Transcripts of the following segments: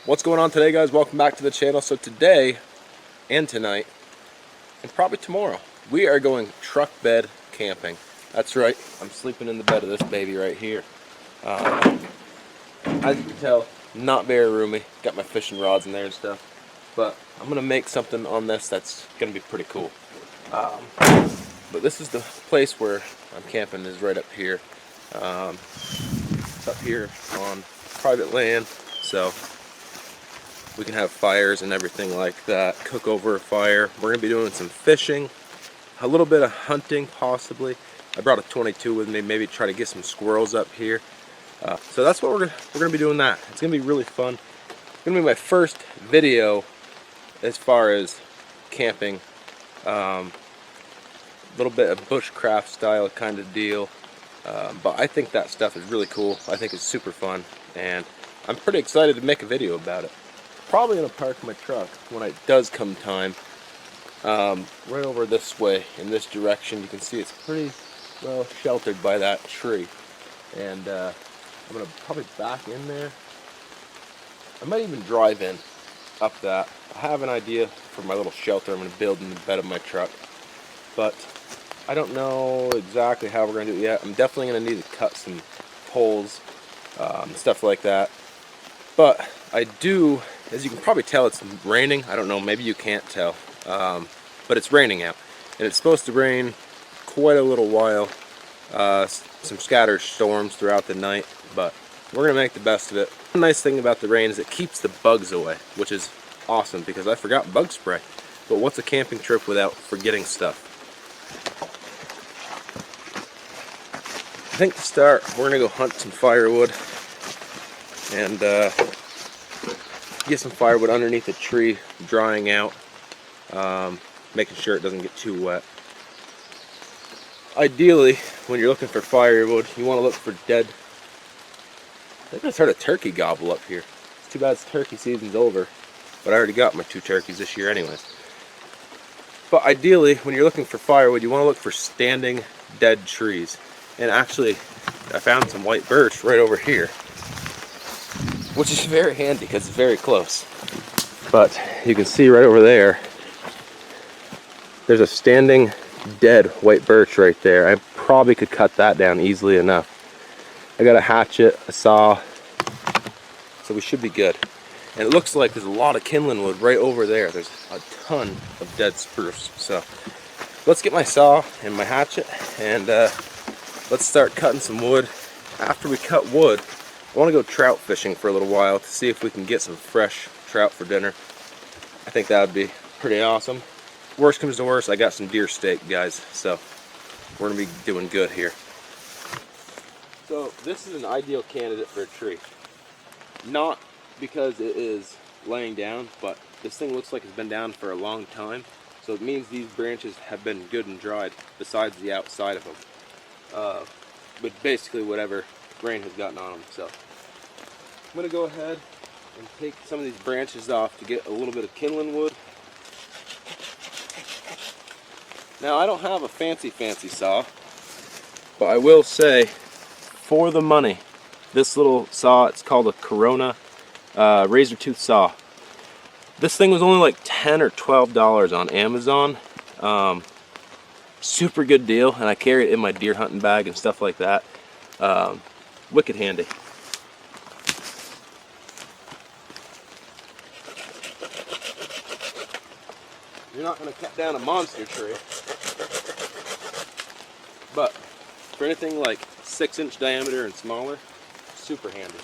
What's going on today, guys? Welcome back to the channel. So today and tonight and probably tomorrow we are going truck bed camping. That's right, I'm sleeping in the bed of this baby right here. As you can tell, not very roomy. Got my fishing rods in there and stuff, but I'm gonna make something on this that's gonna be pretty cool. But this is the place where I'm camping, is right up here. It's up here on private land, so we can have fires and everything like that, cook over a fire. We're going to be doing some fishing, a little bit of hunting possibly. I brought a 22 with me, maybe try to get some squirrels up here. So that's what we're going to be doing that. It's going to be really fun. It's going to be my first video as far as camping. A little bit of bushcraft style kind of deal. But I think that stuff is really cool. I think it's super fun, and I'm pretty excited to make a video about it. Probably gonna park my truck when it does come time right over this way in this direction. You can see it's pretty well sheltered by that tree, and I'm gonna probably back in there. I might even drive in up that. I have an idea for my little shelter I'm gonna build in the bed of my truck, but I don't know exactly how we're gonna do it yet. I'm definitely gonna need to cut some poles, stuff like that. But I do, as you can probably tell, it's raining. I don't know, maybe you can't tell, but it's raining out, and it's supposed to rain quite a little while. Some scattered storms throughout the night, but we're gonna make the best of it. The nice thing about the rain is it keeps the bugs away, which is awesome because I forgot bug spray. But what's a camping trip without forgetting stuff? I think to start, we're gonna go hunt some firewood and get some firewood underneath a tree, drying out, making sure it doesn't get too wet. Ideally, when you're looking for firewood, you want to look for dead. I think I just heard a turkey gobble up here. It's too bad it's turkey season's over, but I already got my 2 turkeys this year anyways. But ideally, when you're looking for firewood, you want to look for standing dead trees. And actually, I found some white birch right over here, which is very handy because it's very close. But you can see right over there, there's a standing dead white birch right there. I probably could cut that down easily enough. I got a hatchet, a saw, so we should be good. And it looks like there's a lot of kindling wood right over there. There's a ton of dead spruce. So let's get my saw and my hatchet, and let's start cutting some wood. After we cut wood, I want to go trout fishing for a little while to see if we can get some fresh trout for dinner. I think that would be pretty awesome. Worst comes to worst, I got some deer steak, guys, so we're going to be doing good here. So this is an ideal candidate for a tree. Not because it is laying down, but this thing looks like it's been down for a long time, so it means these branches have been good and dried, besides the outside of them. But basically whatever rain has gotten on them. So I'm going to go ahead and take some of these branches off to get a little bit of kindling wood. Now I don't have a fancy saw, but I will say, for the money, this little saw, it's called a Corona razor tooth saw. This thing was only like $10 or $12 on Amazon. Super good deal, and I carry it in my deer hunting bag and stuff like that. Wicked handy. You're not going to cut down a monster tree, but for anything like 6-inch diameter and smaller, super handy.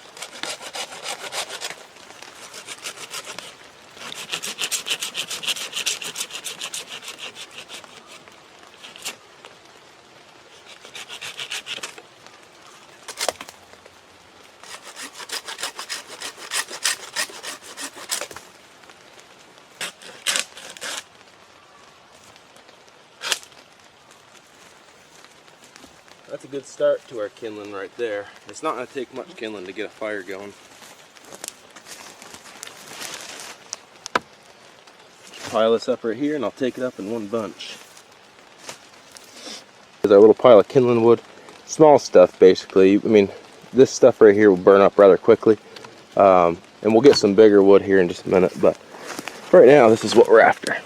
That's a good start to our kindling right there. It's not going to take much kindling to get a fire going. Pile this up right here, and I'll take it up in one bunch. There's our little pile of kindling wood. Small stuff, basically. I mean, this stuff right here will burn up rather quickly. And we'll get some bigger wood here in just a minute, but right now this is what we're after.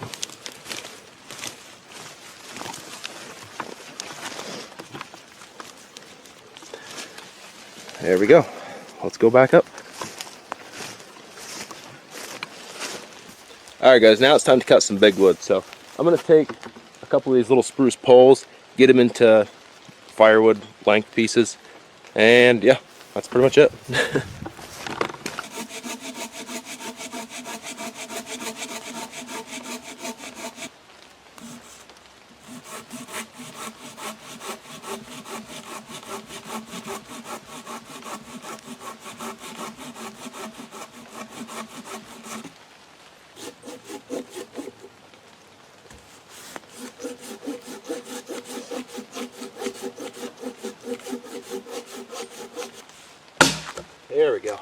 There we go. Let's go back up. Alright guys, now it's time to cut some big wood. So I'm going to take a couple of these little spruce poles, get them into firewood length pieces, and yeah, that's pretty much it. There we go.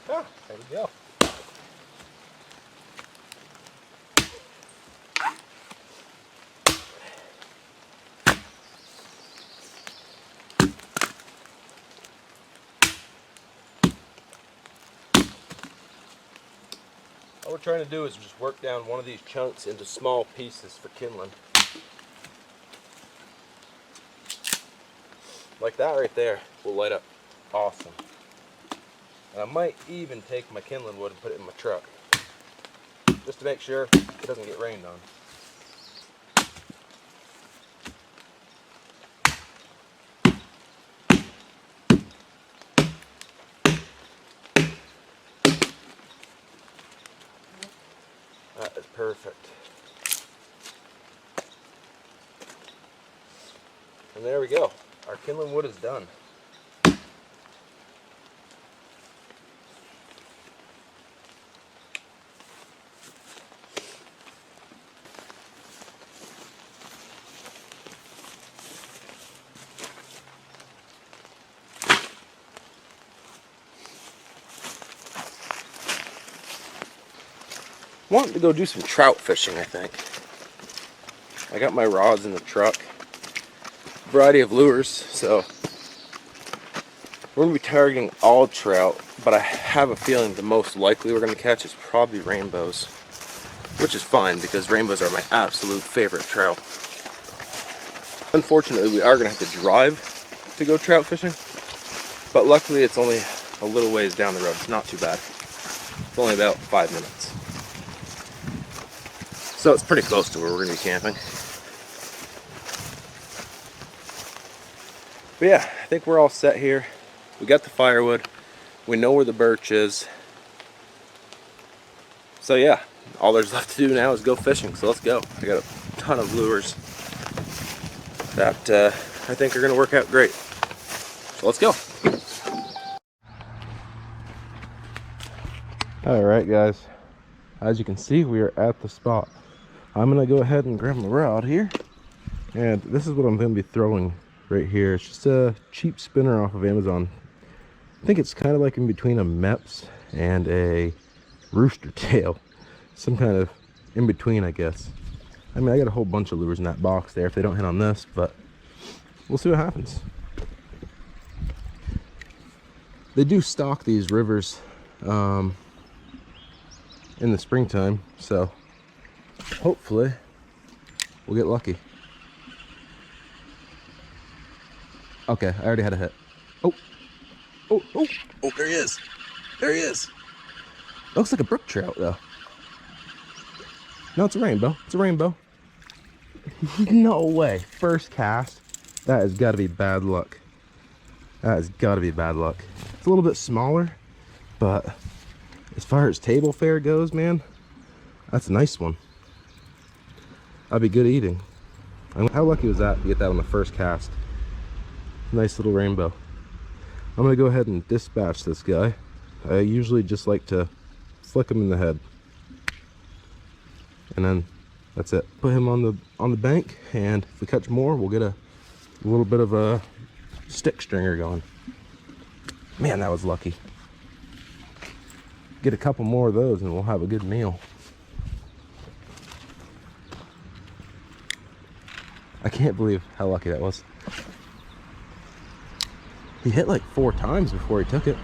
Ah, there we go. All we're trying to do is just work down one of these chunks into small pieces for kindling. Like that right there will light up awesome. And I might even take my kindling wood and put it in my truck, just to make sure it doesn't get rained on. That is perfect. And there we go. Our kindling wood is done. Wanting to go do some trout fishing, I think. I got my rods in the truck. Variety of lures, so we're going to be targeting all trout, but I have a feeling the most likely we're going to catch is probably rainbows, which is fine because rainbows are my absolute favorite trout. Unfortunately, we are going to have to drive to go trout fishing, but luckily it's only a little ways down the road. It's not too bad. It's only about 5 minutes. So it's pretty close to where we're going to be camping. But yeah, I think we're all set here. We got the firewood. We know where the birch is. So yeah, all there's left to do now is go fishing. So let's go. I got a ton of lures that I think are going to work out great. So let's go. Alright guys, as you can see, we are at the spot. I'm going to go ahead and grab my rod here. And this is what I'm going to be throwing right here. It's just a cheap spinner off of Amazon. I think it's kind of like in between a Mepps and a rooster tail. Some kind of in between, I guess. I mean, I got a whole bunch of lures in that box there if they don't hit on this, but we'll see what happens. They do stock these rivers in the springtime, so hopefully we'll get lucky. Okay, I already had a hit. Oh, there he is. There he is. Looks like a brook trout though. No, it's a rainbow. It's a rainbow. No way. First cast. That has got to be bad luck. That has got to be bad luck. It's a little bit smaller, but as far as table fare goes, man, that's a nice one. That'd be good eating. How lucky was that to get that on the first cast? Nice little rainbow. I'm gonna go ahead and dispatch this guy. I usually just like to flick him in the head, and then that's it. Put him on the bank, and if we catch more, we'll get a little bit of a stick stringer going. Man, that was lucky. Get a couple more of those, and we'll have a good meal. I can't believe how lucky that was. He hit like 4 times before he took it.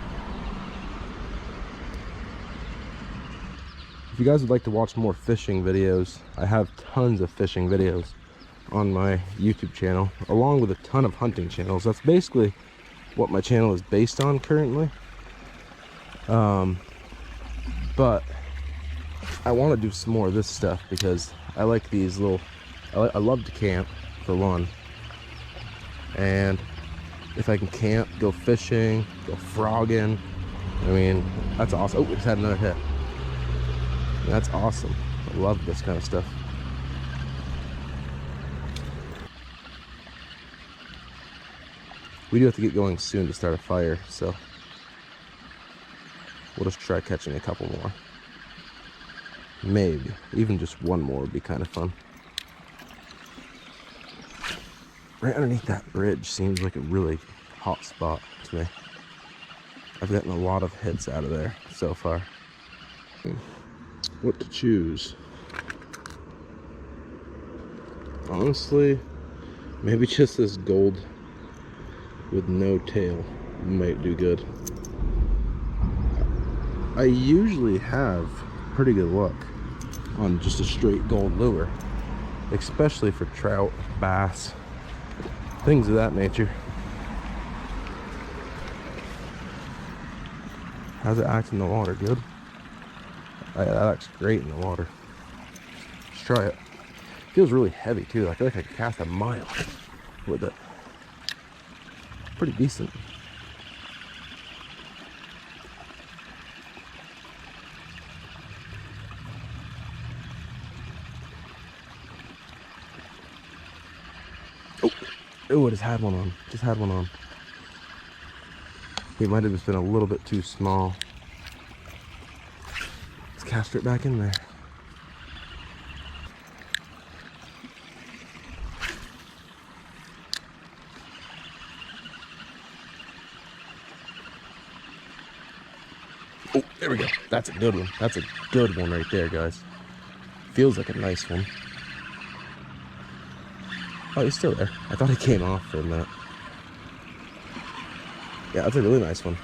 If you guys would like to watch more fishing videos, I have tons of fishing videos on my YouTube channel, along with a ton of hunting channels. That's basically what my channel is based on currently. But I want to do some more of this stuff because I like these little, I love to camp for one. And if I can camp, go fishing, go frogging, I mean, that's awesome. Oh, we just had another hit. That's awesome. I love this kind of stuff. We do have to get going soon to start a fire, so we'll just try catching a couple more. Maybe. Even just one more would be kind of fun. Right underneath that bridge seems like a really hot spot to me. I've gotten a lot of hits out of there so far. What to choose? Honestly, maybe just this gold with no tail might do good. I usually have pretty good luck on just a straight gold lure, especially for trout, bass, things of that nature. How's it act in the water? Good? That acts great in the water. Let's try it. Feels really heavy too. I feel like I could cast a mile with it. Pretty decent. Oh, it just had one on. Just had one on. He might have just been a little bit too small. Let's cast it back in there. Oh, there we go. That's a good one. That's a good one right there, guys. Feels like a nice one. Oh, he's still there. I thought he came off for a minute. Yeah, that's a really nice one.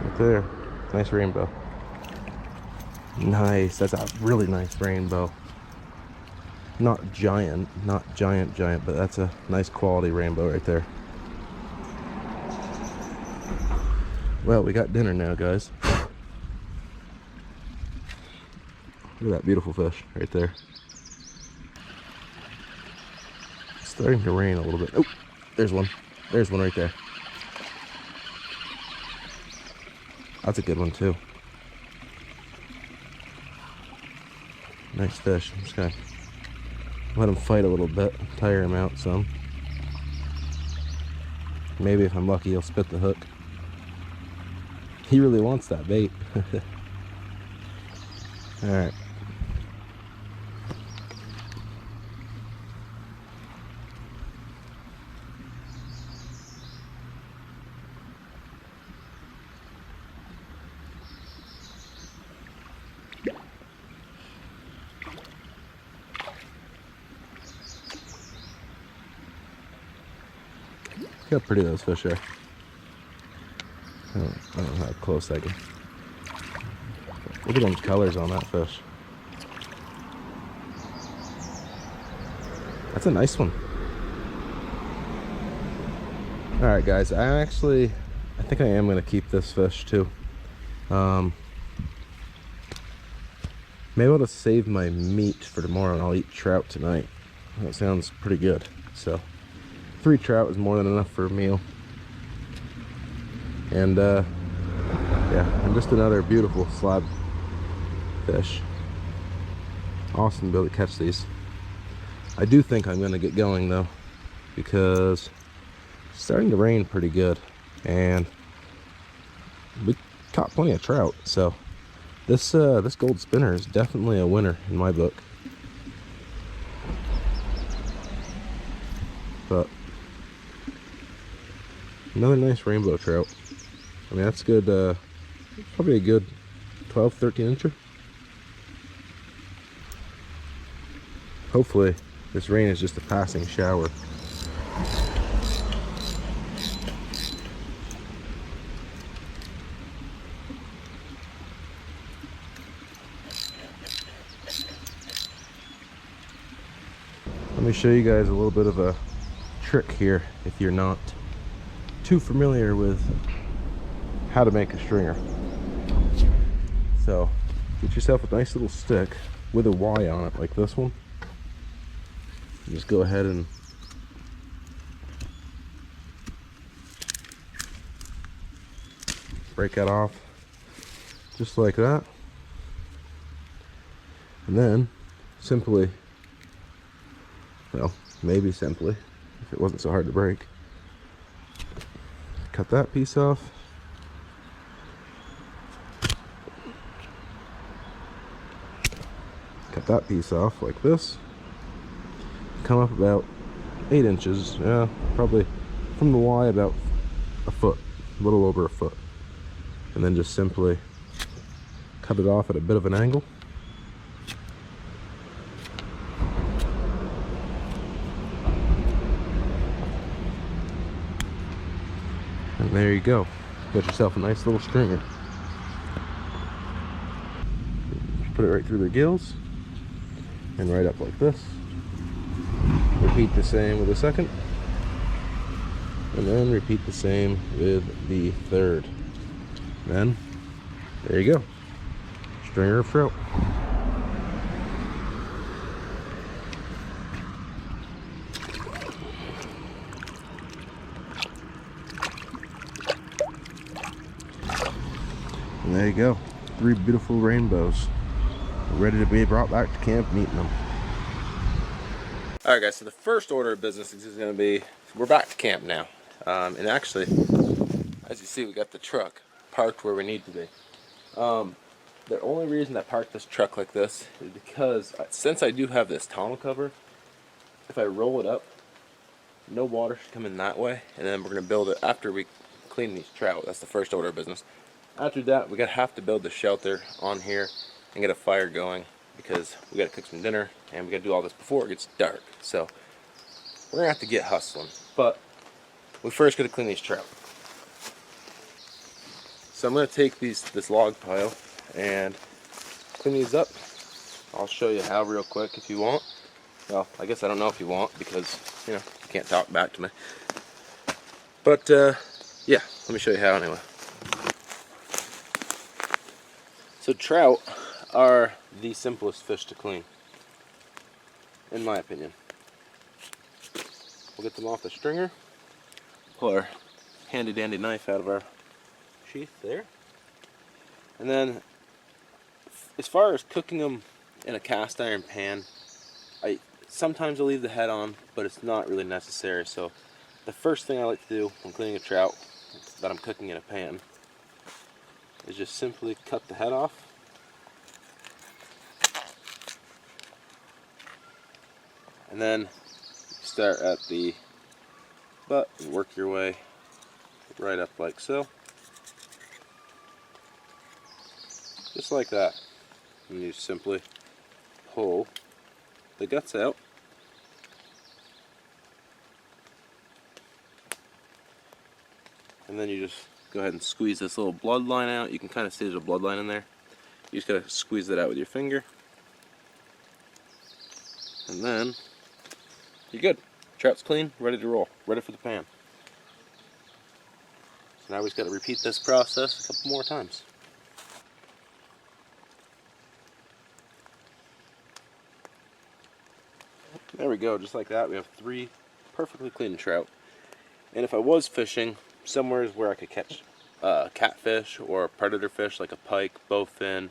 Right there. Nice rainbow. Nice. That's a really nice rainbow. Not giant, but that's a nice quality rainbow right there. Well, we got dinner now, guys. Look at that beautiful fish right there. It's starting to rain a little bit. Oh, there's one. There's one right there. That's a good one too. Nice fish. I'm just gonna let him fight a little bit, tire him out some. Maybe if I'm lucky, he'll spit the hook. He really wants that bait. All right. Look how pretty those fish are. I don't know how close I can. Look at those colors on that fish. That's a nice one. Alright guys, I think I am going to keep this fish too. Maybe I'll just save my meat for tomorrow and I'll eat trout tonight. That sounds pretty good. So 3 trout is more than enough for a meal. And yeah, and just another beautiful slab fish. Awesome to be able to catch these. I do think I'm gonna get going though, because it's starting to rain pretty good and we caught plenty of trout. So this this gold spinner is definitely a winner in my book. But another nice rainbow trout. I mean, that's good, probably a good 12, 13 incher. Hopefully this rain is just a passing shower. Let me show you guys a little bit of a trick here if you're not too familiar with how to make a stringer. So get yourself a nice little stick with a Y on it, like this one. Just go ahead and break that off just like that, and then simply, well, maybe simply, if it wasn't so hard to break, cut that piece off, cut that piece off like this, come up about 8 inches, yeah, probably from the Y about a foot, a little over a foot, and then just simply cut it off at a bit of an angle. And there you go, got yourself a nice little stringer. Put it right through the gills and right up like this. Repeat the same with the second, and then repeat the same with the third. Then there you go, stringer of trout. And there you go, 3 beautiful rainbows ready to be brought back to camp and eating them. Alright guys, so the first order of business is going to be, we're back to camp now. And actually, as you see, we got the truck parked where we need to be. The only reason I parked this truck like this is because since I do have this tonneau cover, if I roll it up, no water should come in that way, and then we're going to build it after we clean these trout. That's the first order of business. After that, we're going to have to build the shelter on here and get a fire going, because we got to cook some dinner and we got to do all this before it gets dark. So we're gonna have to get hustling, but we first got to clean these trout. So I'm gonna take this log pile and clean these up. I'll show you how real quick if you want. Well, I guess I don't know if you want, because you know you can't talk back to me. But yeah, let me show you how anyway. So trout are the simplest fish to clean, in my opinion. We'll get them off the stringer, pull our handy dandy knife out of our sheath there, and then as far as cooking them in a cast iron pan, sometimes I'll leave the head on, but it's not really necessary. So the first thing I like to do when cleaning a trout that I'm cooking in a pan is just simply cut the head off. And then start at the butt and work your way right up like so. Just like that. And you simply pull the guts out. And then you just go ahead and squeeze this little blood line out. You can kind of see there's a blood line in there. You just gotta squeeze it out with your finger. And then you're good. Trout's clean, ready to roll, ready for the pan. So now we just got to repeat this process a couple more times. There we go, just like that. We have 3 perfectly clean trout. And if I was fishing somewhere where I could catch catfish or a predator fish like a pike, bowfin,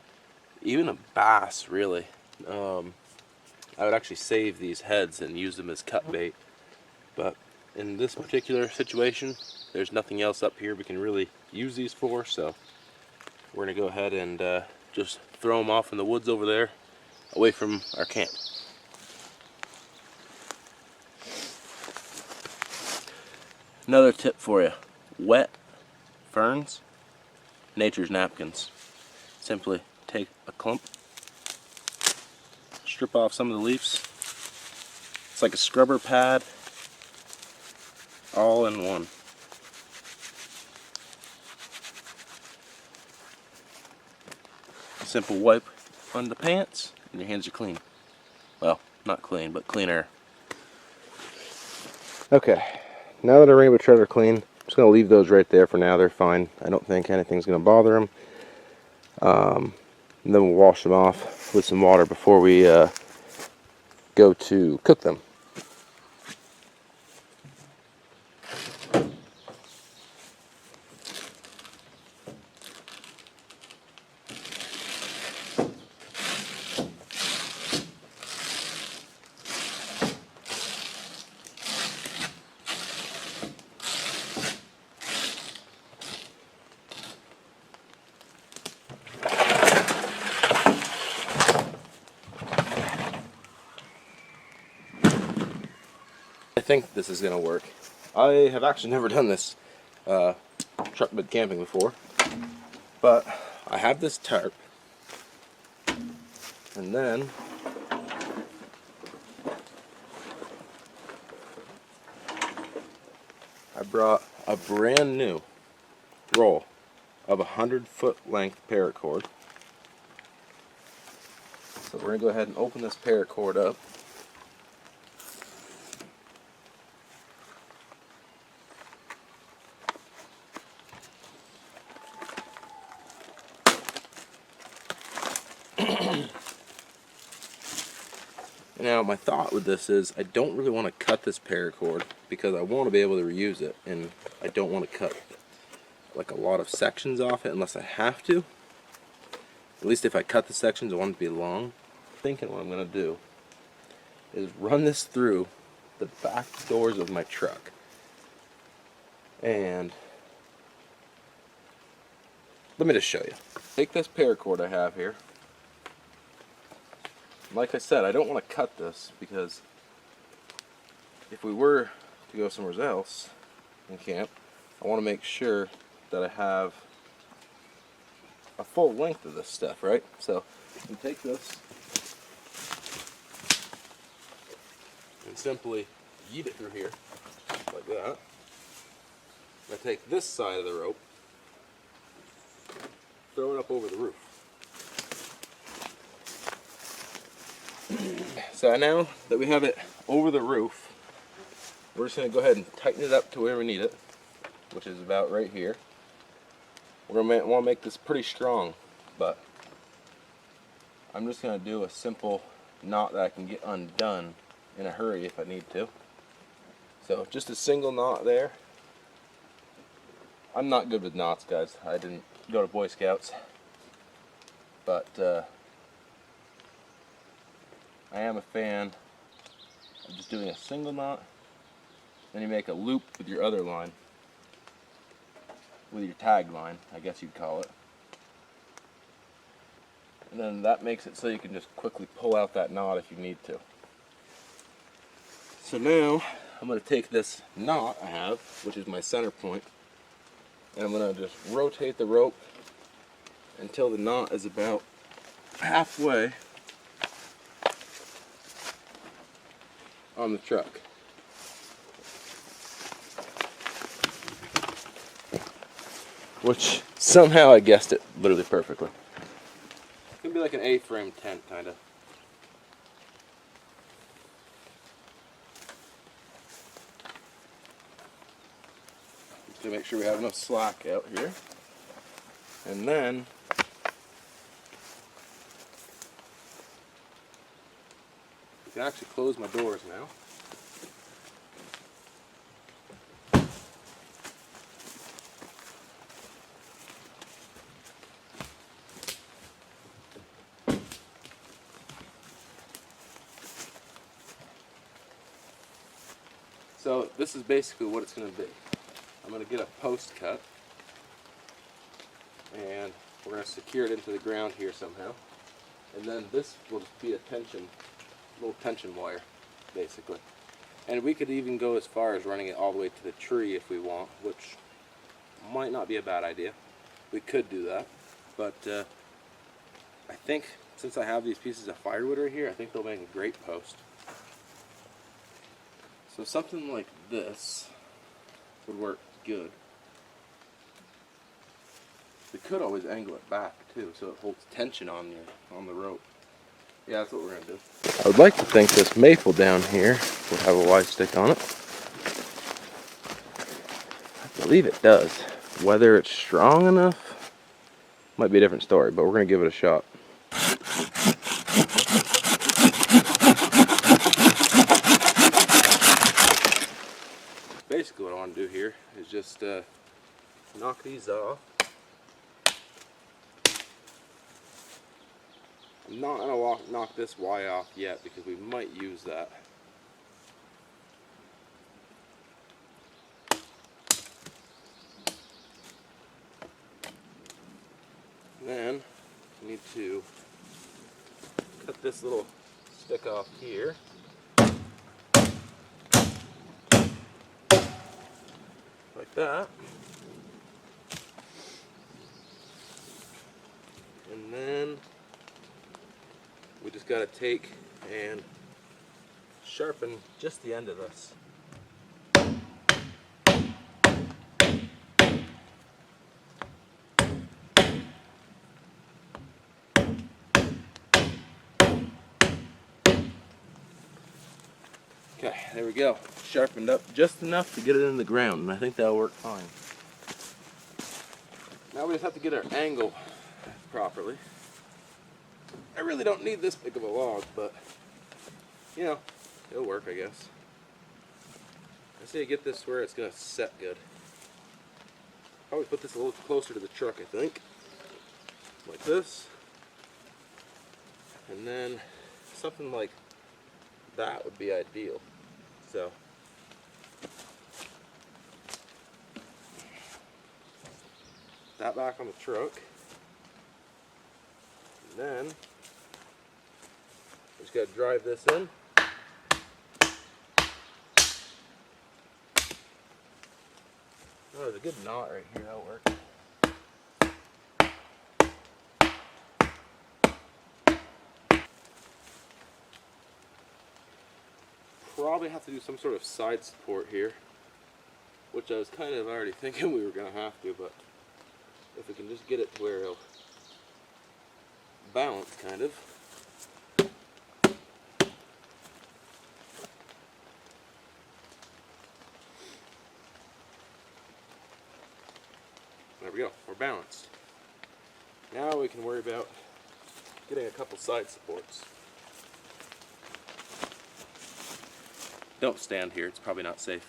even a bass, really, I would actually save these heads and use them as cut bait. But in this particular situation, there's nothing else up here we can really use these for, so we're going to go ahead and just throw them off in the woods over there, away from our camp. Another tip for you: wet ferns nature's napkins. Simply take a clump, strip off some of the leaves. It's like a scrubber pad, all in one. Simple wipe on the pants, and your hands are clean. Well, not clean, but cleaner. Okay, now that our rainbow trout are clean, I'm just going to leave those right there for now. They're fine. I don't think anything's going to bother them. And then we'll wash them off with some water before we go to cook them. I think this is going to work. I have actually never done this truck bed camping before, but I have this tarp, and then I brought a brand new roll of 100-foot length paracord. So we're going to go ahead and open this paracord up. Now my thought with this is I don't really want to cut this paracord because I want to be able to reuse it, and I don't want to cut like a lot of sections off it unless I have to. At least if I cut the sections, I want it to be long. I'm thinking what I'm going to do is run this through the back doors of my truck, and let me just show you. Take this paracord I have here. Like I said, I don't want to cut this because if we were to go somewhere else in camp, I want to make sure that I have a full length of this stuff, right? So you take this and simply yeet it through here like that. I take this side of the rope, throw it up over the roof. So now that we have it over the roof, we're just going to go ahead and tighten it up to where we need it, which is about right here. We're going to want to make this pretty strong, but I'm just going to do a simple knot that I can get undone in a hurry if I need to. So just a single knot there. I'm not good with knots, guys. I didn't go to Boy Scouts, but I am a fan of just doing a single knot, then you make a loop with your other line, with your tag line, I guess you'd call it. And then that makes it so you can just quickly pull out that knot if you need to. So now I'm going to take this knot I have, which is my center point, and I'm going to just rotate the rope until the knot is about halfway on the truck. Which somehow I guessed it literally perfectly. It's gonna be like an A-frame tent, kind of. Just to make sure we have enough slack out here. And then I can actually close my doors now. So this is basically what it's going to be. I'm going to get a post cut, and we're going to secure it into the ground here somehow. And then this will just be a little tension wire, basically. And we could even go as far as running it all the way to the tree if we want, which might not be a bad idea. we could do that, but I think since I have these pieces of firewood right here, I think they'll make a great post. So something like this would work good. We could always angle it back too, so it holds tension on the rope. Yeah, that's what we're gonna do. I would like to think this maple down here would have a Y stick on it. I believe it does. Whether it's strong enough might be a different story, but we're gonna give it a shot. Basically what I want to do here is just knock these off. I'm not going to knock this Y off yet because we might use that. Then we need to cut this little stick off here. Like that. And then we just got to take and sharpen just the end of this. Okay, there we go. Sharpened up just enough to get it in the ground, and I think that'll work fine. Now we just have to get our angle properly. I really don't need this big of a log, but you know, it'll work, I guess. I say get this where it's gonna set good. Probably put this a little closer to the truck, I think. Like this. And then something like that would be ideal. So that back on the truck. And then just got to drive this in. Oh, there's a good knot right here. That'll work. Probably have to do some sort of side support here, which I was kind of already thinking we were going to have to, but if we can just get it to where it'll balance, kind of. There we go, we're balanced. Now we can worry about getting a couple side supports. Don't stand here, it's probably not safe.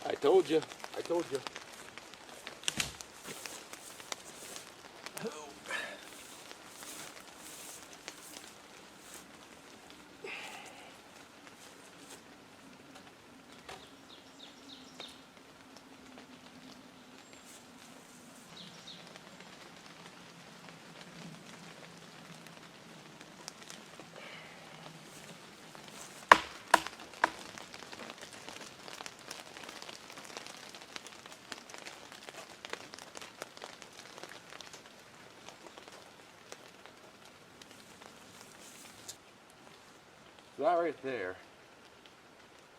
I told you. So that right there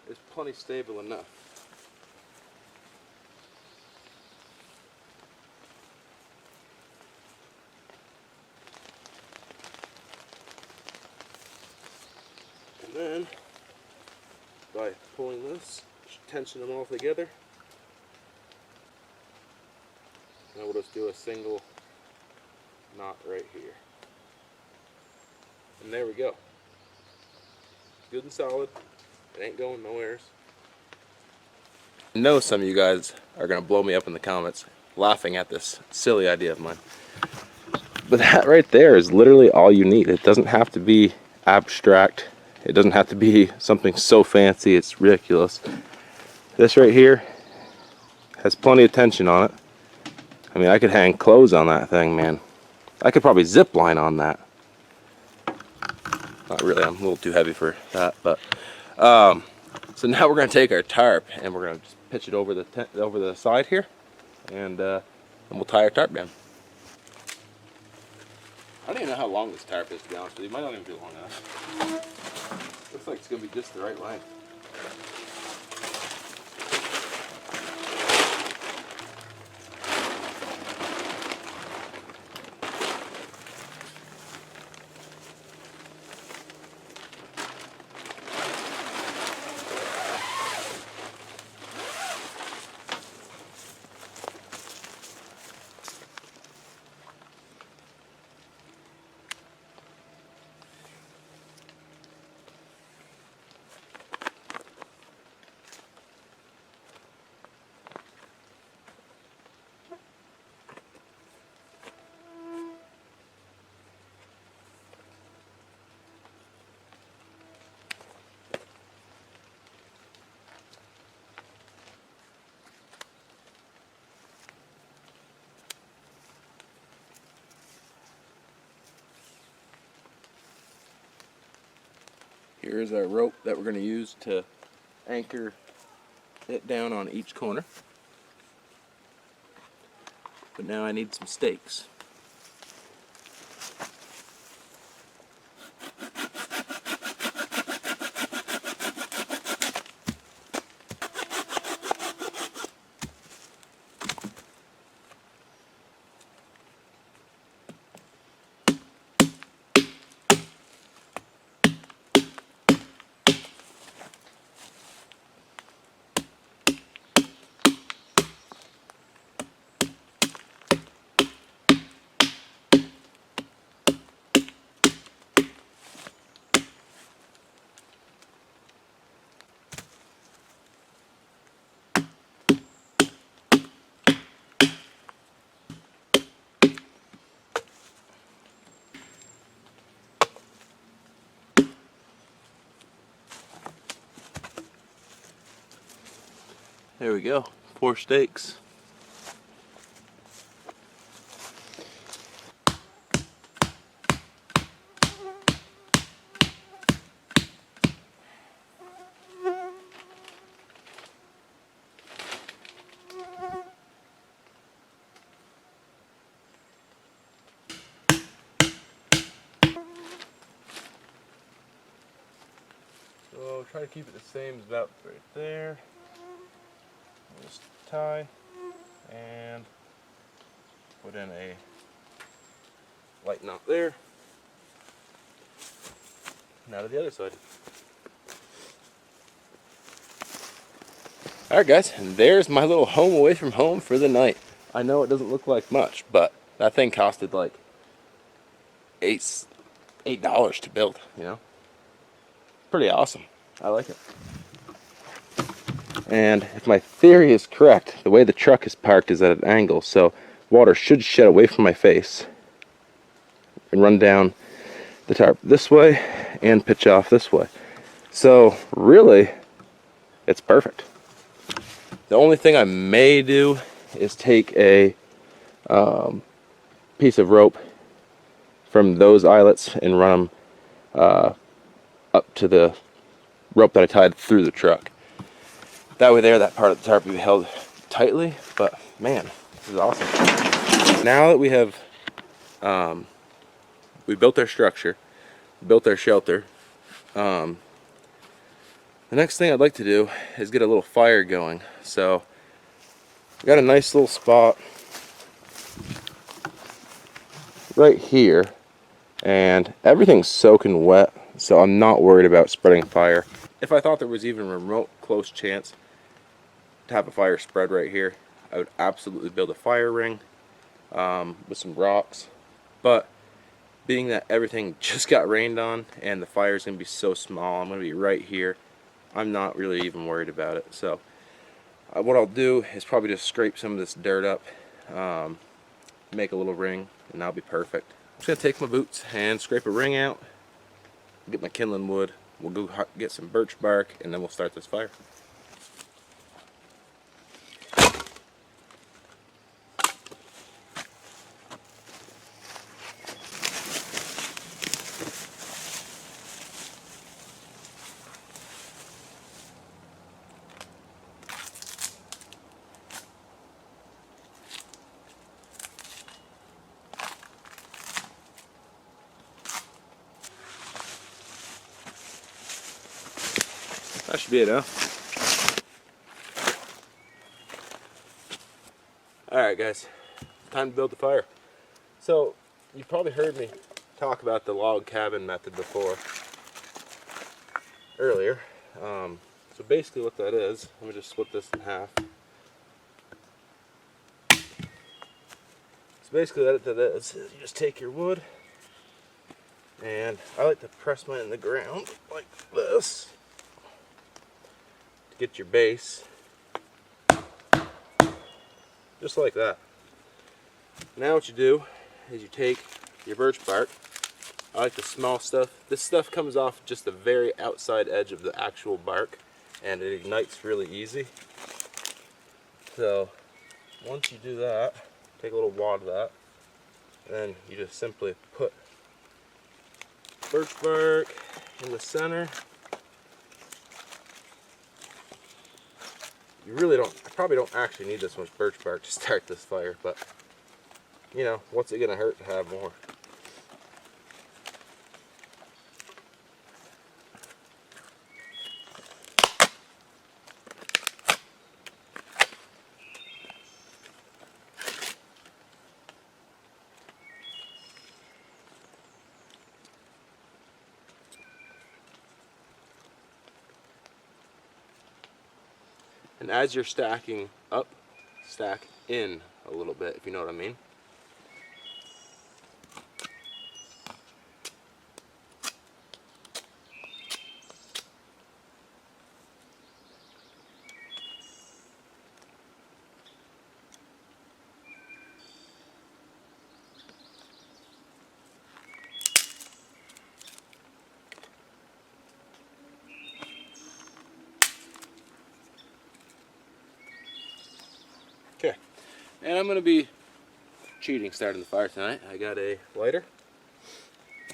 is plenty stable enough. And then by pulling this, tension them all together, now we'll just do a single knot right here. And there we go. Good and solid. It ain't going nowhere. I know some of you guys are going to blow me up in the comments laughing at this silly idea of mine. But that right there is literally all you need. It doesn't have to be abstract. It doesn't have to be something so fancy it's ridiculous. This right here has plenty of tension on it. I mean, I could hang clothes on that thing, man. I could probably zip line on that. Not really, I'm a little too heavy for that, but so now we're gonna take our tarp and we're gonna just pitch it over the over the side here, and we'll tie our tarp down. I don't even know how long this tarp is, to be honest with you. It might not even be long enough. Looks like it's gonna be just the right length. Here's our rope that we're going to use to anchor it down on each corner. But now I need some stakes. There we go, 4 stakes. So try to keep it the same as about right there. Just tie and put in a light knot there. Now to the other side. Alright guys, and there's my little home away from home for the night. I know it doesn't look like much, but that thing costed like $8 to build, you know? Pretty awesome. I like it. And if my theory is correct, the way the truck is parked is at an angle, so water should shed away from my face and run down the tarp this way and pitch off this way. So really, it's perfect. The only thing I may do is take a piece of rope from those eyelets and run them up to the rope that I tied through the truck. That way there, that part of the tarp will be held tightly, but man, this is awesome. Now that we have, we built our structure, built our shelter, the next thing I'd like to do is get a little fire going. So, we got a nice little spot right here, and everything's soaking wet, so I'm not worried about spreading fire. If I thought there was even a remote close chance to have a fire spread right here, I would absolutely build a fire ring with some rocks. But being that everything just got rained on and the fire is going to be so small, I'm going to be right here, I'm not really even worried about it. So what I'll do is probably just scrape some of this dirt up, make a little ring, and that'll be perfect. I'm just going to take my boots and scrape a ring out, get my kindling wood, we'll go get some birch bark, and then we'll start this fire. That should be it, huh? Alright guys, time to build the fire. So, you've probably heard me talk about the log cabin method before, earlier. So basically what that is, let me just split this in half. So basically what that is you just take your wood, and I like to press mine in the ground like this to get your base. Just like that. Now what you do is you take your birch bark. I like the small stuff. This stuff comes off just the very outside edge of the actual bark, and it ignites really easy. So once you do that, take a little wad of that, and then you just simply put birch bark in the center. You really don't, I probably don't actually need this much birch bark to start this fire, but you know, what's it gonna hurt to have more? And as you're stacking up, stack in a little bit, if you know what I mean. Okay, and I'm going to be cheating starting the fire tonight. I got a lighter.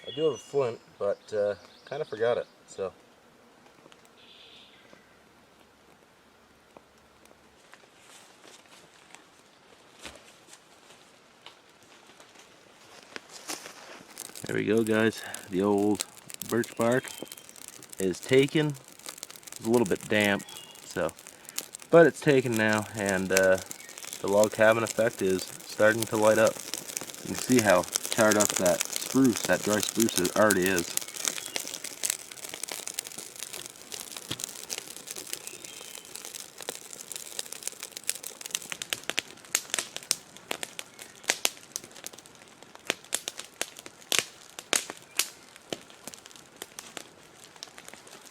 I do have a flint, but kind of forgot it, so. There we go guys, the old birch bark is taken. It's a little bit damp, so, but it's taken now, and the log cabin effect is starting to light up. You can see how charred up that spruce, that dry spruce already is.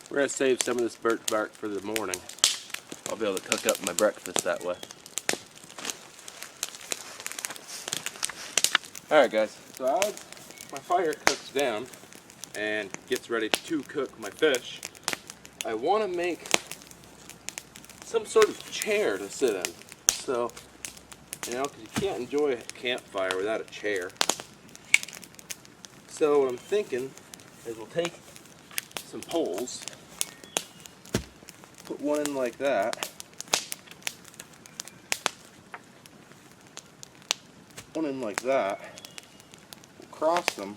We're going to save some of this birch bark for the morning. I'll be able to cook up my breakfast that way. Alright guys, so as my fire cooks down and gets ready to cook my fish, I want to make some sort of chair to sit in. So, you know, because you can't enjoy a campfire without a chair. So what I'm thinking is we'll take some poles, put one in like that, one in like that, we'll cross them,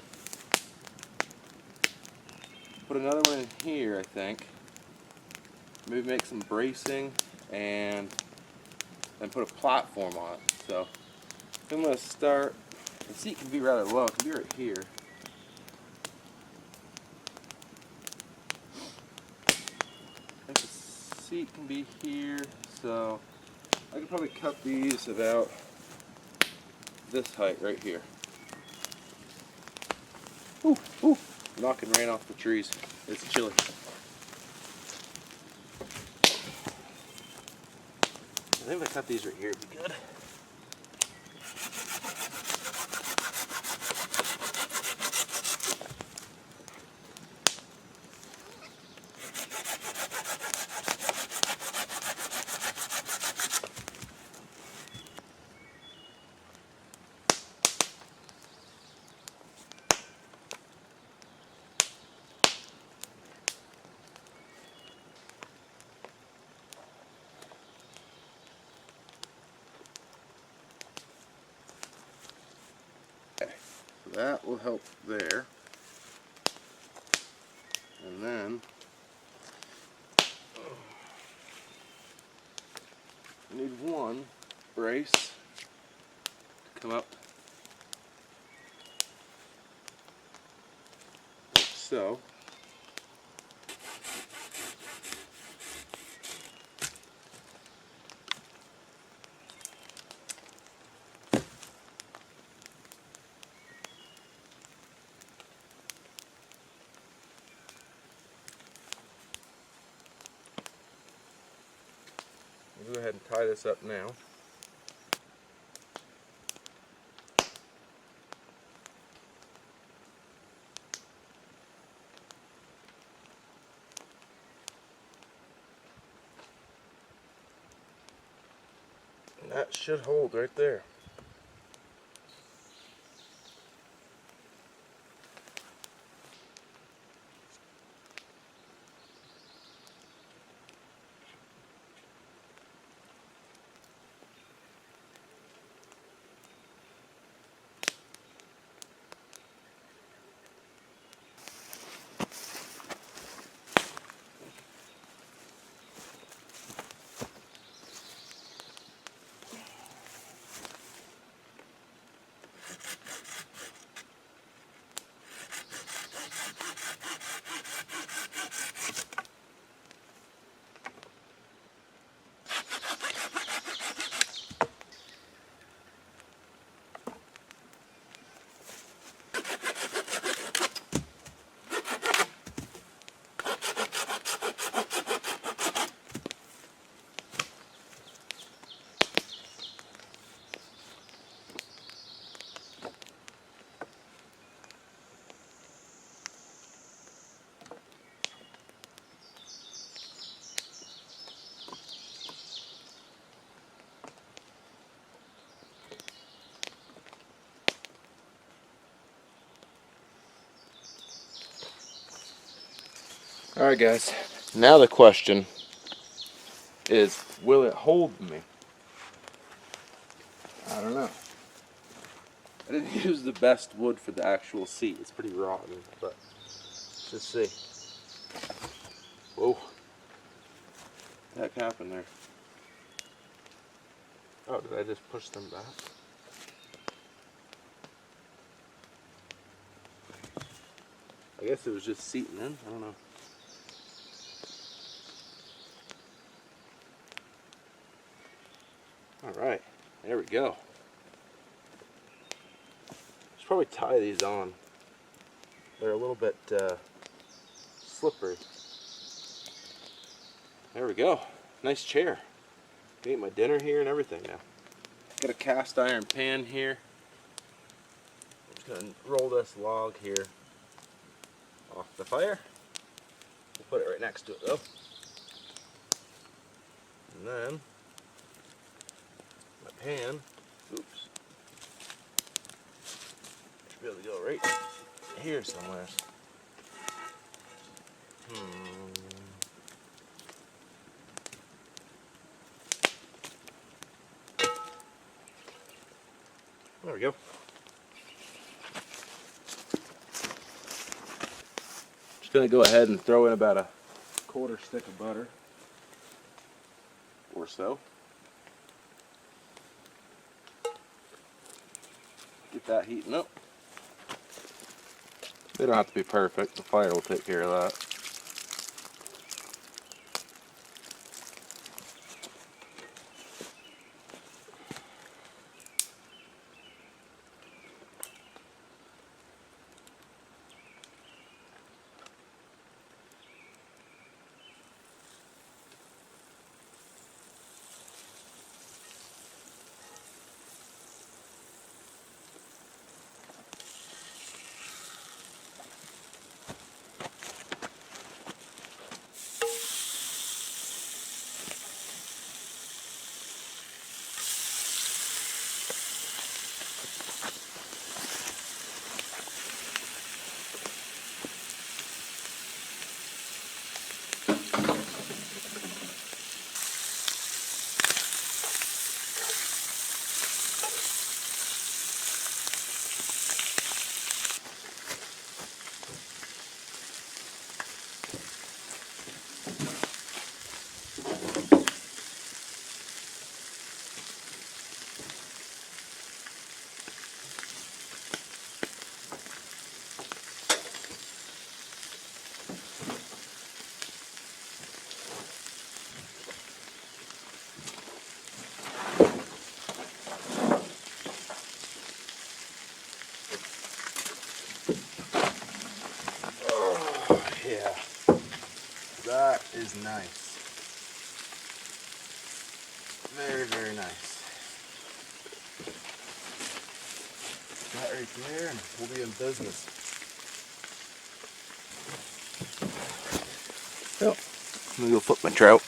put another one in here I think, maybe make some bracing, and then put a platform on it. So I'm going to start, the seat can be rather low, it can be right here. I think the seat can be here, so I could probably cut these about this height right here. Ooh, ooh, knocking rain off the trees. It's chilly. I think if I cut these right here, it'd be good. That will help there. And then, I need one brace to come up like so. I'll go ahead and tie this up now. And that should hold right there. Alright guys, now the question is, will it hold me? I don't know. I didn't use the best wood for the actual seat. It's pretty rotten, but let's just see. Whoa. What the heck happened there? Oh, did I just push them back? I guess it was just seating in. I don't know. Alright, there we go. Should probably tie these on. They're a little bit slippery. There we go. Nice chair. Can eat my dinner here and everything now. Got a cast iron pan here. I'm just going to roll this log here off the fire. We'll put it right next to it though. And then my pan, oops, should be able to go right here somewhere. There we go. Just gonna go ahead and throw in about a quarter stick of butter or so. Get that heating up. They don't have to be perfect. The fire will take care of that. is nice. Very, very nice. That right there, and we'll be in business. Yep. I'm gonna go flip my trout.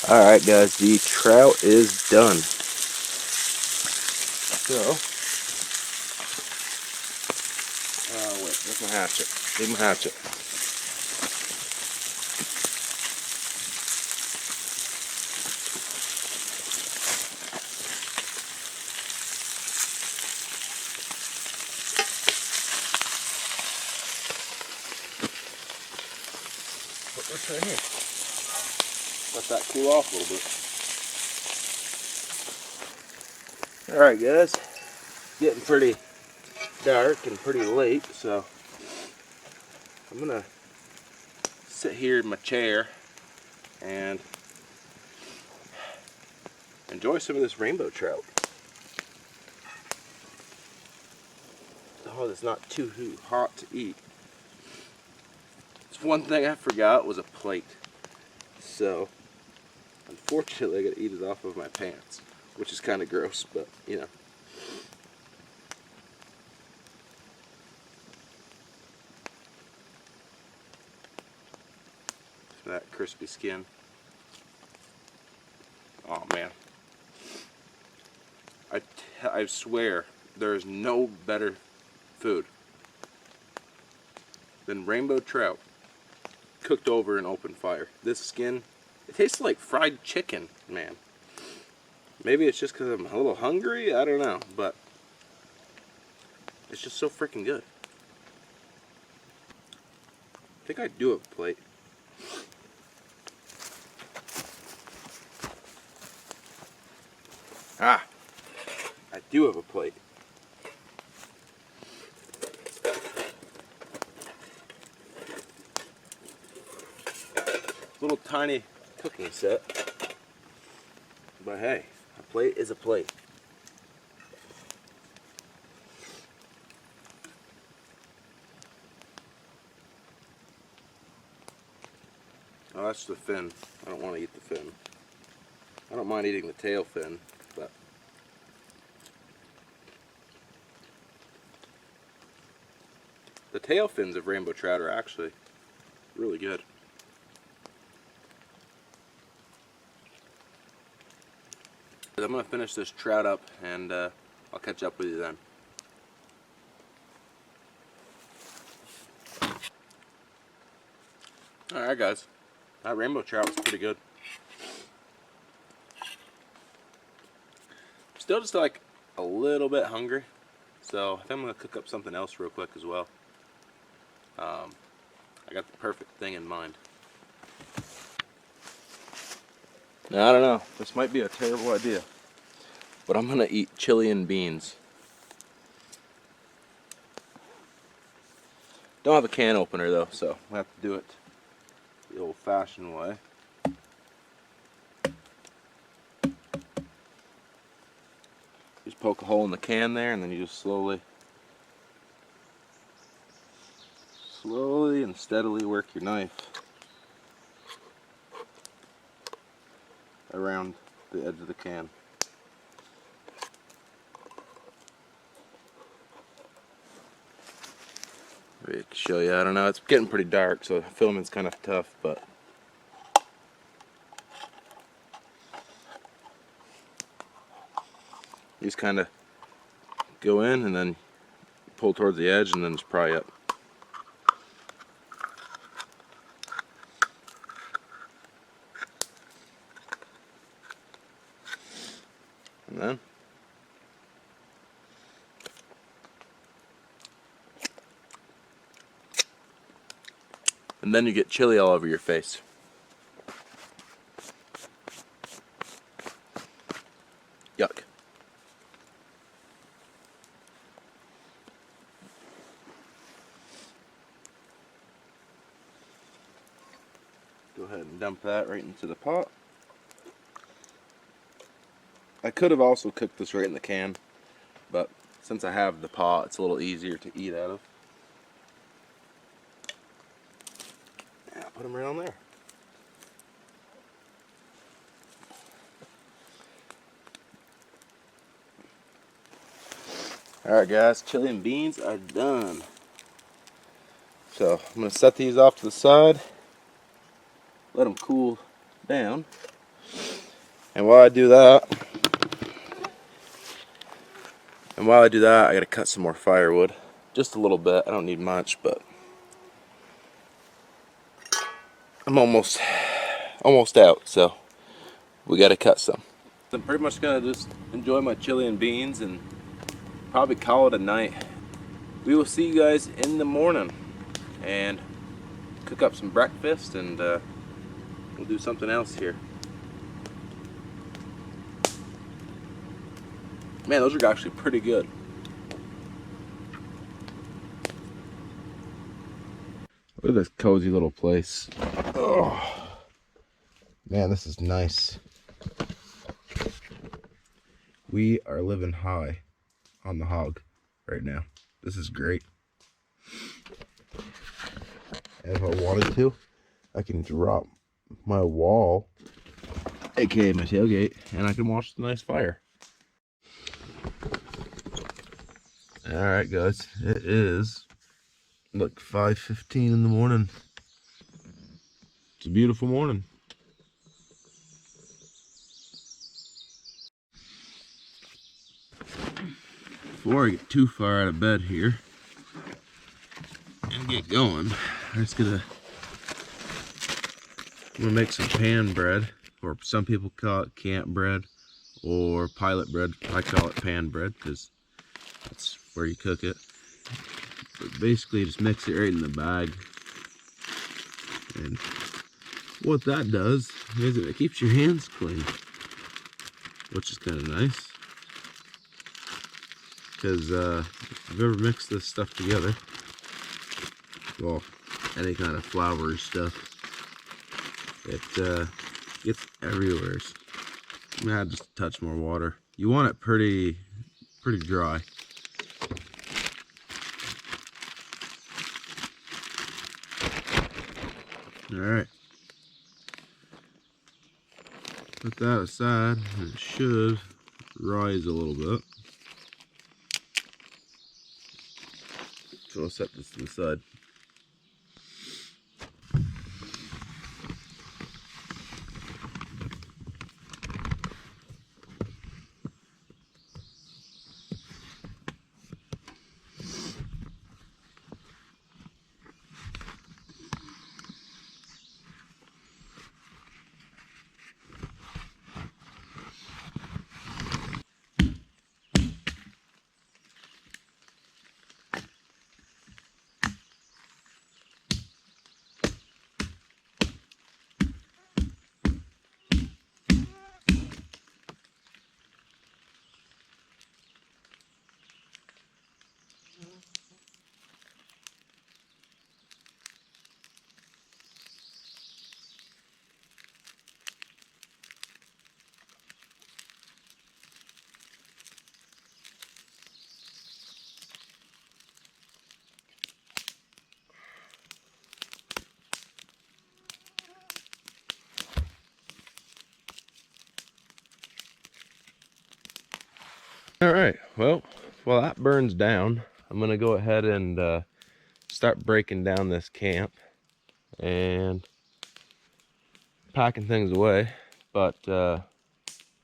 Alright guys, the trout is done. So, wait, where's my hatchet? Need my hatchet. Put this right here. Let that cool off a little bit. Alright guys, getting pretty dark and pretty late, so I'm gonna sit here in my chair and enjoy some of this rainbow trout. Oh, it's not too hot to eat. It's one thing I forgot was a plate. So, unfortunately I gotta eat it off of my pants, which is kind of gross, but you know. That crispy skin. Oh man. I swear there is no better food than rainbow trout cooked over an open fire. This skin, it tastes like fried chicken, man. Maybe it's just because I'm a little hungry, I don't know, but it's just so freaking good. I think I do have a plate. Ah, I do have a plate. Little tiny cooking set, but hey, a plate is a plate. Oh, that's the fin. I don't want to eat the fin. I don't mind eating the tail fin, but the tail fins of rainbow trout are actually really good. I'm going to finish this trout up and I'll catch up with you then. Alright guys, that rainbow trout was pretty good. Still just like a little bit hungry, so I think I'm going to cook up something else real quick as well. I got the perfect thing in mind. Now I don't know, this might be a terrible idea, but I'm going to eat chili and beans. Don't have a can opener though, so I have to do it the old-fashioned way. Just poke a hole in the can there, and then you just slowly and steadily work your knife around the edge of the can. Maybe I can show you. I don't know. It's getting pretty dark, so filming's kind of tough, but you just kind of go in and then pull towards the edge, and then just pry up. And then and then you get chili all over your face. Yuck. Go ahead and dump that right into the pot. I could have also cooked this right in the can, but since I have the pot, it's a little easier to eat out of. Yeah, put them right on there. Alright guys, chili and beans are done. So I'm going to set these off to the side, let them cool down. And while I do that, I got to cut some more firewood. Just a little bit, I don't need much, but I'm almost out, so we got to cut some. I'm pretty much going to just enjoy my chili and beans and probably call it a night. We will see you guys in the morning and cook up some breakfast, and we'll do something else here. Man, those are actually pretty good. Look at this cozy little place. Oh, man, this is nice. We are living high on the hog right now. This is great. And if I wanted to, I can drop my wall, aka my tailgate, and I can watch the nice fire. Alright guys, it is like 5:15 in the morning. It's a beautiful morning. Before I get too far out of bed here and get going, I'm gonna make some pan bread, or some people call it camp bread or pilot bread. I call it pan bread because that's where you cook it. But basically just mix it right in the bag, and what that does is it keeps your hands clean, which is kind of nice, because if you've ever mixed this stuff together, well, any kind of floury stuff, it gets everywhere. I'm gonna add just a touch more water. You want it pretty dry. Alright, put that aside, and it should rise a little bit. So I'll set this to the side. Alright, well, while that burns down, I'm going to go ahead and start breaking down this camp and packing things away. But I'm going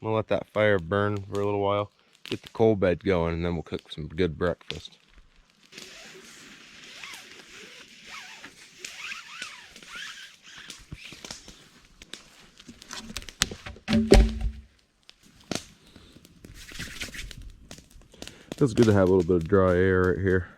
to let that fire burn for a little while, get the coal bed going, and then we'll cook some good breakfast. Feels good to have a little bit of dry air right here.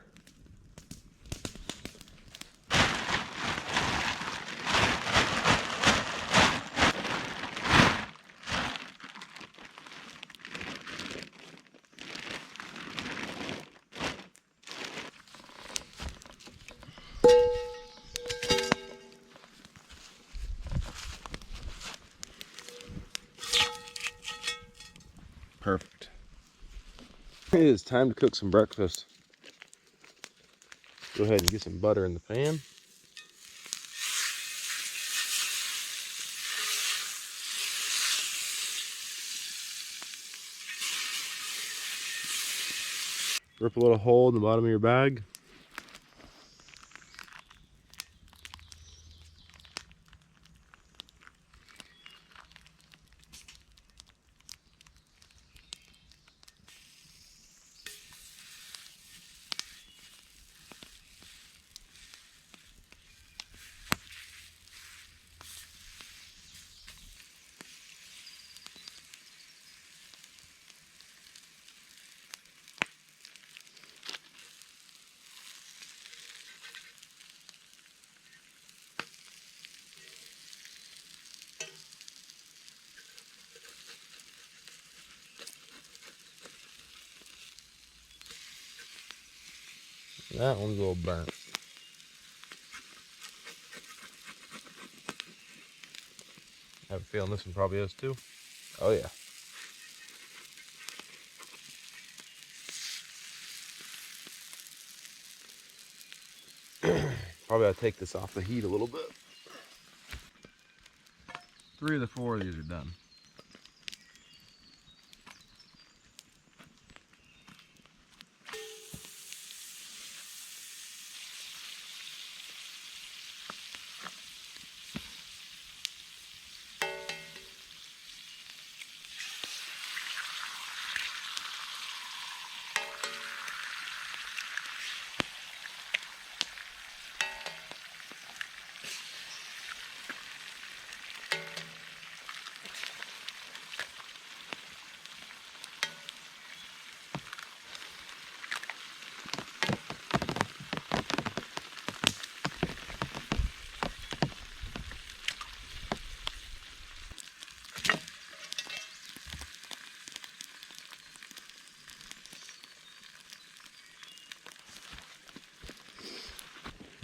It is time to cook some breakfast. Go ahead and get some butter in the pan. Rip a little hole in the bottom of your bag. That one's a little burnt. I have a feeling this one probably is too. Oh yeah. Probably ought to take this off the heat a little bit. 3 of the 4 of these are done.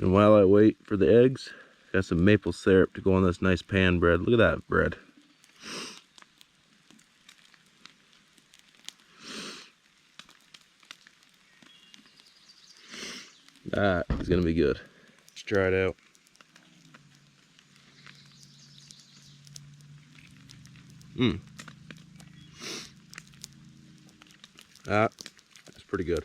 And while I wait for the eggs, got some maple syrup to go on this nice pan bread. Look at that bread. That is gonna be good. Let's try it out. That's pretty good.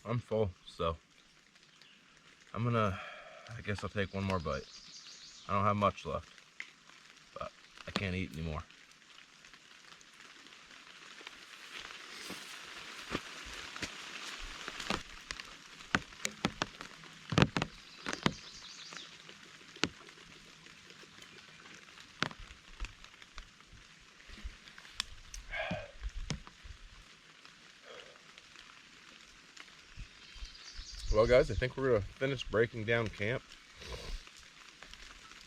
I'm full, so I guess I'll take one more bite. I don't have much left, but I can't eat anymore. Well guys, I think we're gonna finish breaking down camp.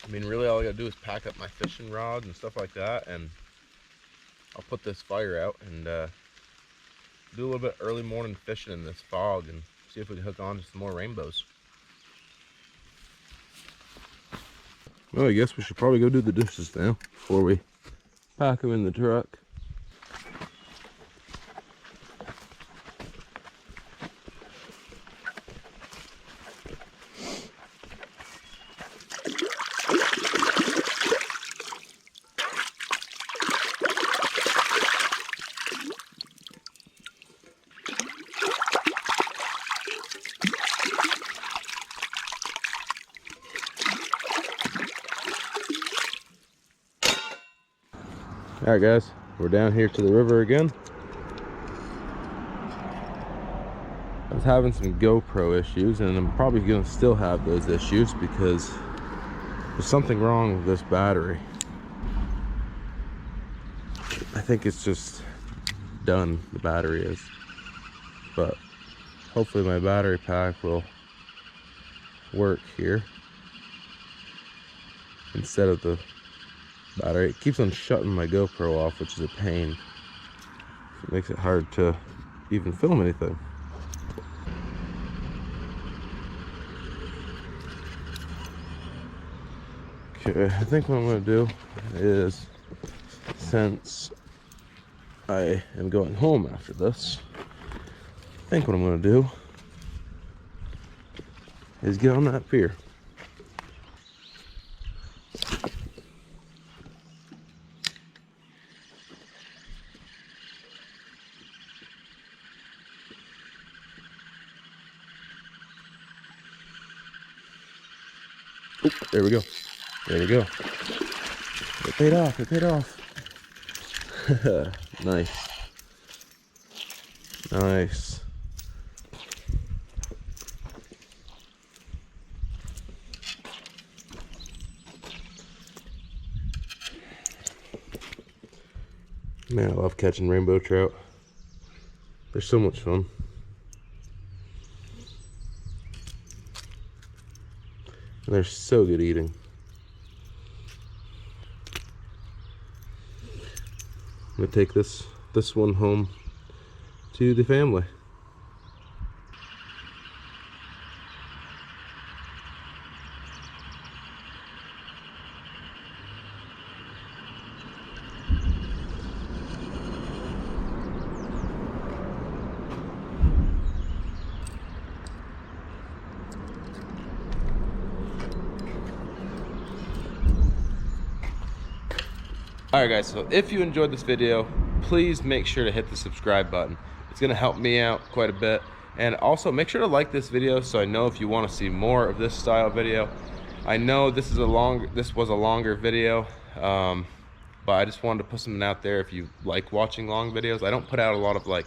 I mean, really all I gotta do is pack up my fishing rod and stuff like that, and I'll put this fire out and do a little bit early morning fishing in this fog and see if we can hook on to some more rainbows. Well, I guess we should probably go do the dishes now before we pack them in the truck. Alright guys, we're down here to the river again. was having some GoPro issues, and I'm probably gonna still have those issues because there's something wrong with this battery. I think it's just done, the battery is. But hopefully my battery pack will work here instead of the battery. It keeps on shutting my GoPro off, which is a pain. It makes it hard to even film anything. Okay, I think what I'm going to do is, since I am going home after this, I think what I'm going to do is get on that pier. Oop, there we go. There we go. It paid off. It paid off. Nice. Nice. Man, I love catching rainbow trout. They're so much fun. And they're so good eating. I'm gonna take this one home to the family. Alright guys, so if you enjoyed this video, please make sure to hit the subscribe button. It's going to help me out quite a bit. And also make sure to like this video so I know if you want to see more of this style video. I know this was a longer video, but I just wanted to put something out there if you like watching long videos. I don't put out a lot of like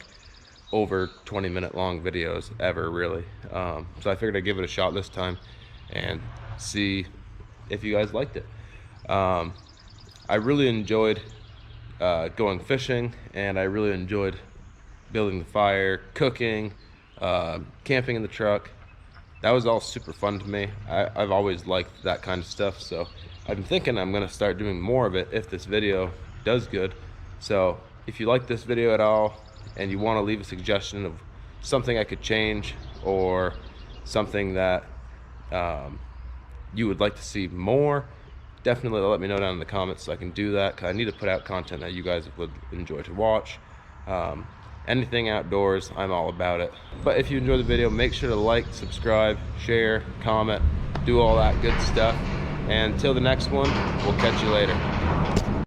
over 20-minute long videos ever, really. So I figured I'd give it a shot this time and see if you guys liked it. I really enjoyed going fishing, and I really enjoyed building the fire, cooking, camping in the truck. That was all super fun to me. I've always liked that kind of stuff, so I'm thinking I'm gonna start doing more of it if this video does good. So if you like this video at all and you want to leave a suggestion of something I could change or something that you would like to see more, definitely let me know down in the comments so I can do that, because I need to put out content that you guys would enjoy to watch. Anything outdoors, I'm all about it. But if you enjoyed the video, make sure to like, subscribe, share, comment, do all that good stuff. And until the next one, we'll catch you later.